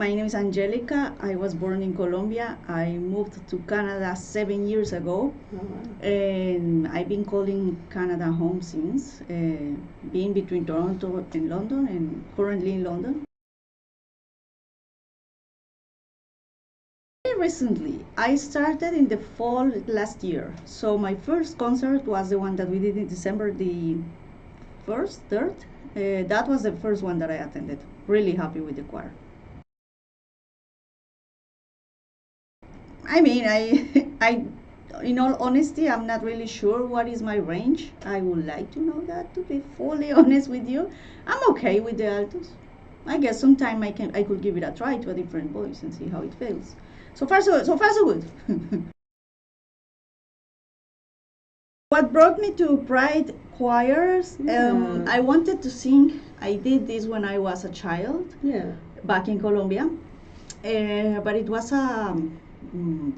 My name is Angelica. I was born in Colombia. I moved to Canada 7 years ago, and I've been calling Canada home since, being between Toronto and London, and currently in London. Recently, I started in the fall last year. So my first concert was the one that we did in December, the first, third. That was the first one that I attended. Really happy with the choir. I mean, I, in all honesty, I'm not really sure what is my range. I would like to know that, to be fully honest with you. I'm okay with the altos. I guess sometime I could give it a try to a different voice and see how it feels. So far so good. What brought me to Pride choirs? I wanted to sing. I did this when I was a child. Yeah. Back in Colombia, but it was a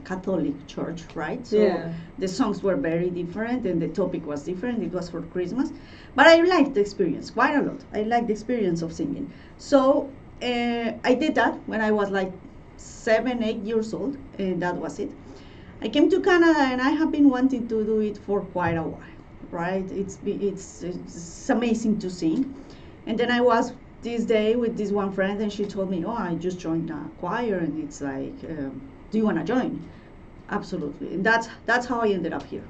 Catholic church, right? So yeah, the songs were very different and the topic was different. It was for Christmas, but I liked the experience quite a lot. I liked the experience of singing. So I did that when I was like 7, 8 years old, and that was it. I came to Canada and I have been wanting to do it for quite a while, right? It's amazing to sing. And then I was this day with this one friend and she told me, oh, I just joined a choir, and it's like, do you want to join? Absolutely. And that's how I ended up here.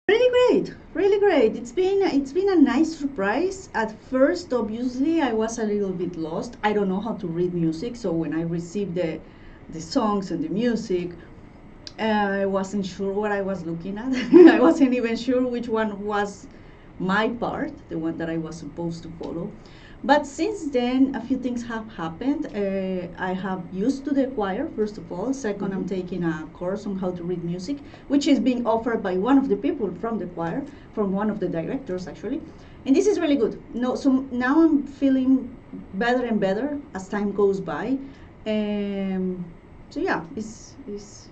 Really great, really great. It's been a nice surprise. At first, obviously, I was a little bit lost. I don't know how to read music, so when I received the songs and the music, I wasn't sure what I was looking at. I wasn't even sure which one was my part, the one that I was supposed to follow. But since then, a few things have happened. I have used to the choir, first of all. Second, I'm taking a course on how to read music, which is being offered by one of the people from the choir, from one of the directors, actually. And this is really good. No, so now I'm feeling better and better as time goes by. So yeah, it's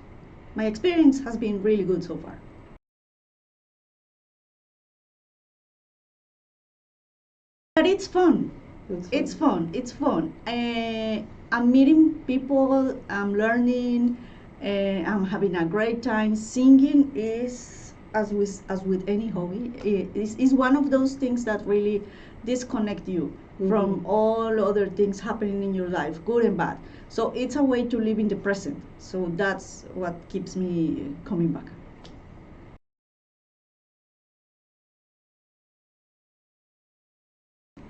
my experience has been really good so far. But it's fun. It's fun. It's fun. I'm meeting people. I'm learning. I'm having a great time. Singing is, as with any hobby, is one of those things that really disconnect you from all other things happening in your life, good and bad. So it's a way to live in the present. So that's what keeps me coming back.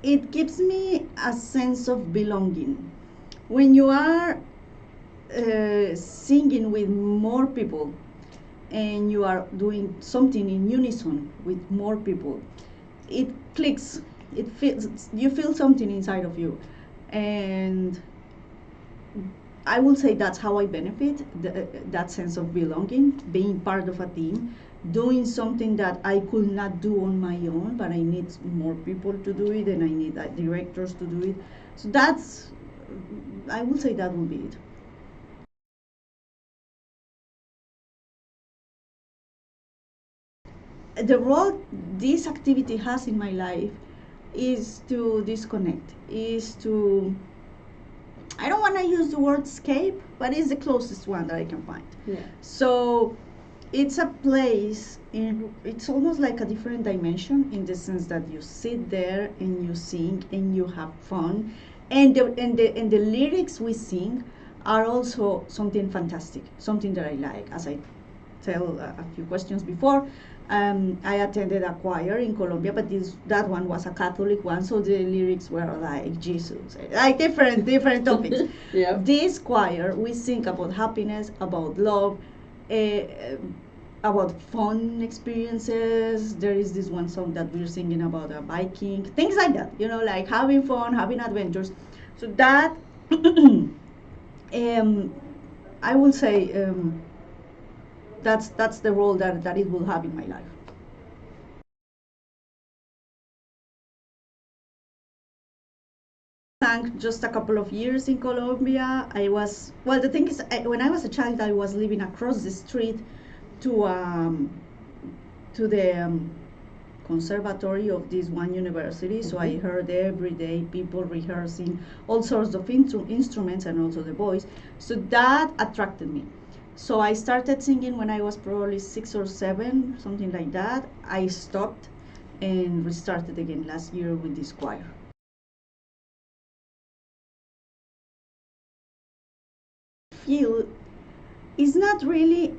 It gives me a sense of belonging. When you are singing with more people and you are doing something in unison with more people, it clicks. It feels, you feel something inside of you, and I will say that's how I benefit that sense of belonging, being part of a team, doing something that I could not do on my own, but I need more people to do it, and I need directors to do it. So that's, I will say that will be it. The role this activity has in my life is to disconnect, is to, I don't want to use the word escape, but it's the closest one that I can find. Yeah. So it's a place in, it's almost like a different dimension, in the sense that you sit there and you sing and you have fun, and the lyrics we sing are also something fantastic, something that I like. As I tell a few questions before, I attended a choir in Colombia, but that one was a Catholic one, so the lyrics were like Jesus, like different topics. Yeah. This choir, we sing about happiness, about love, uh, about fun experiences. There is this one song that we're singing about biking, things like that. Like having fun, having adventures. So that, I will say, that's the role that it will have in my life. Sang just a couple of years in Colombia. I was, well, the thing is, when I was a child, I was living across the street to the conservatory of this one university, so I heard every day people rehearsing all sorts of instruments and also the voice. So that attracted me. So I started singing when I was probably 6 or 7, something like that. I stopped and restarted again last year with this choir. Feel is not really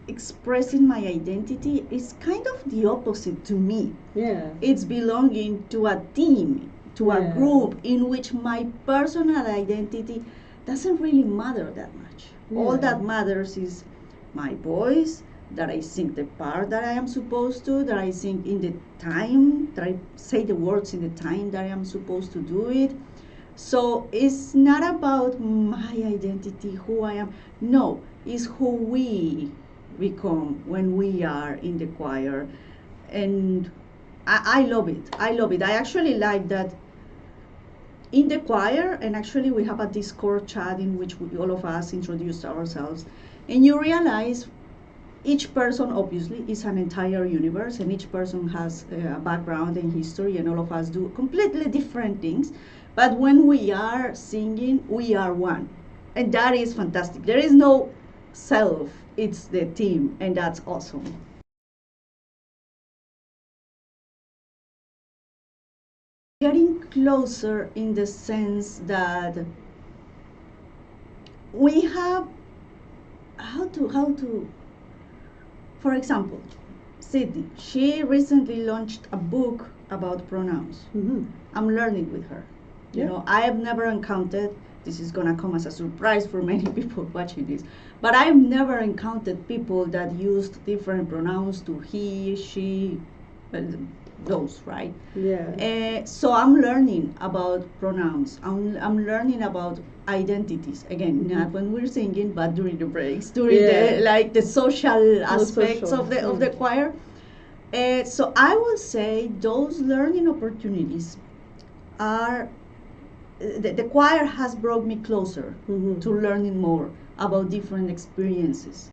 expressing my identity. It's kind of the opposite to me. Yeah. It's belonging to a team, to a group in which my personal identity doesn't really matter that much. All that matters is my voice, that I sing the part that I am supposed to, that I sing in the time, that I say the words in the time that I am supposed to do it. So it's not about my identity, who I am. No, it's who we become when we are in the choir. And I love it. I love it. I actually like that in the choir, and actually we have a Discord chat in which all of us introduce ourselves, and you realize each person obviously is an entire universe, and each person has a background and history, and all of us do completely different things. But when we are singing, we are one, and that is fantastic. There is no self, it's the team, and that's awesome. Getting closer in the sense that we have how to for example, Sydney, she recently launched a book about pronouns. I'm learning with her. You know, I have never encountered, this is gonna come as a surprise for many people watching this, but I've never encountered people that used different pronouns to he, she, those, right? Yeah. So I'm learning about pronouns. I'm learning about identities. Again, not when we're singing, but during the breaks, during the social aspects of the choir. So I will say those learning opportunities are the choir has brought me closer to learning more about different experiences.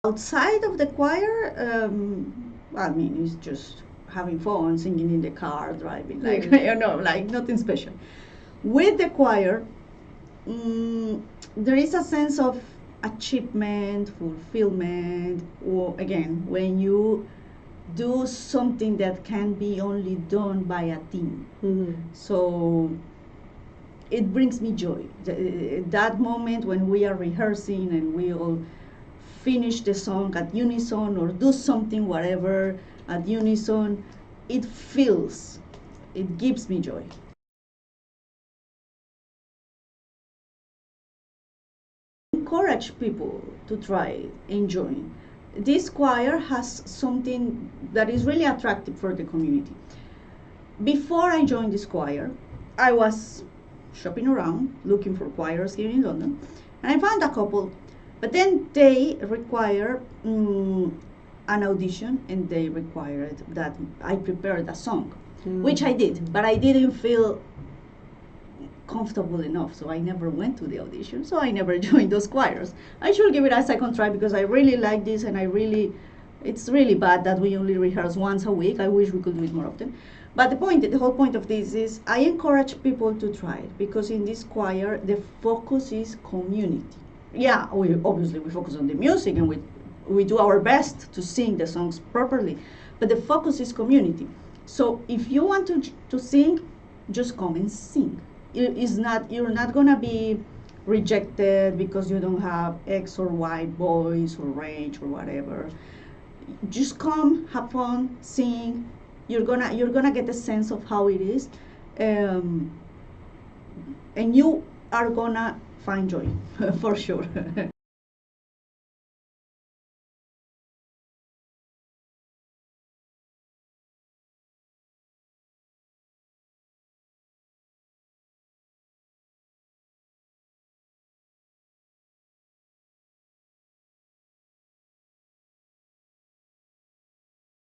Outside of the choir, I mean, it's just having fun, singing in the car, driving, like, like nothing special. With the choir, there is a sense of achievement, fulfillment, or again, when you do something that can be only done by a team. So it brings me joy. That moment when we are rehearsing and we all finish the song at unison or do something, whatever, at unison, it feels, it gives me joy. Encourage people to try enjoying. This choir has something that is really attractive for the community. Before I joined this choir, I was shopping around looking for choirs here in London, and I found a couple, but then they require an audition, and they required that I prepared a song, which I did, but I didn't feel comfortable enough, so I never went to the audition, so I never joined those choirs. I should give it a second try because I really like this, and it's really bad that we only rehearse once a week. I wish we could do it more often. But the whole point of this is I encourage people to try it, because in this choir the focus is community. Yeah, we focus on the music, and we do our best to sing the songs properly, but the focus is community. So if you want to sing, just come and sing. You're not gonna be rejected because you don't have X or Y voice or range or whatever. Just come, have fun, sing. You're gonna get a sense of how it is, and you are gonna find joy for sure.